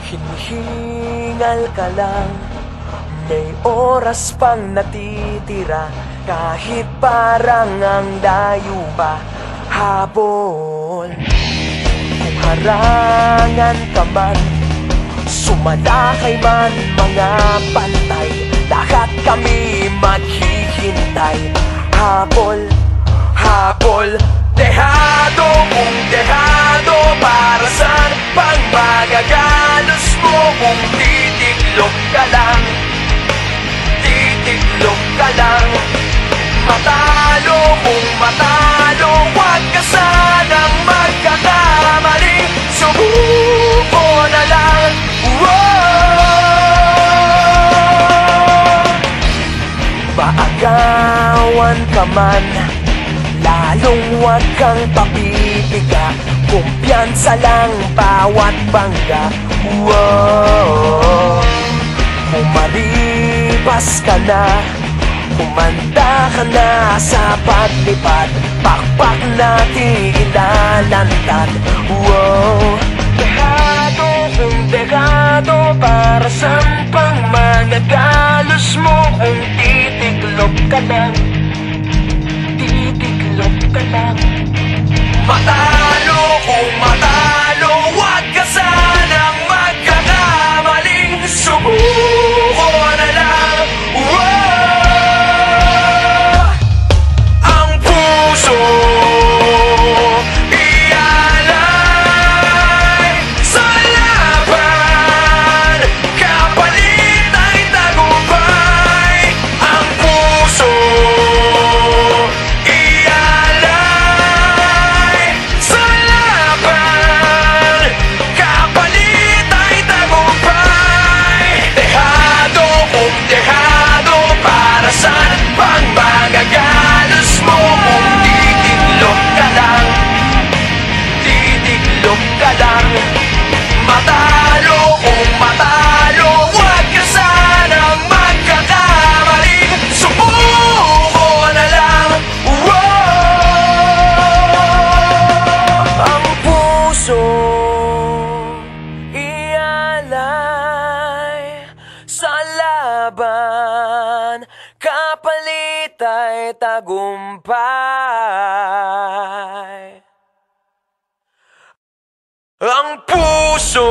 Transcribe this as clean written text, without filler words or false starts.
Hinihingal ka lang, may oras pang natitira, kahit parang ang layo pa habol. Kung harangan ka man, sumalakay man mga pantay, lahat kami maghihintay. Habol, habol, dehado kung dehado, para saan pang magagalos mo kung titiklop ka lang, titiklop ka lang. Matalo kung matalo, huwag ka sanang magkakamali, subuko na lang. Maagawan ka man, lalong huwag kang papipiga, kumpiyansa lang bawat bangga. Umaribas ka na, kumanda ka na sa paglipad, pakpak natin ilalantad. Dehado kung dehado, para saan pang magagalos mo kung titiklop ka lang, titiklop ka lang. Matalo kung matalo, huwag ka sanang magkakamaling, subuko na lang. Ang puso ialay sa laban, kapalit ay tagumpay. Ang puso ialay sa laban, kapalit ay tagumpay. Dehado kung dehado, para saan pang magagalos mo kung titiklop ka lang, titiklop ka lang. Matalo kung matalo, huwag ka sanang magkakamali, subuko na lang. Ang puso ialay sa laban, kapalit ay tagumpay. Ang puso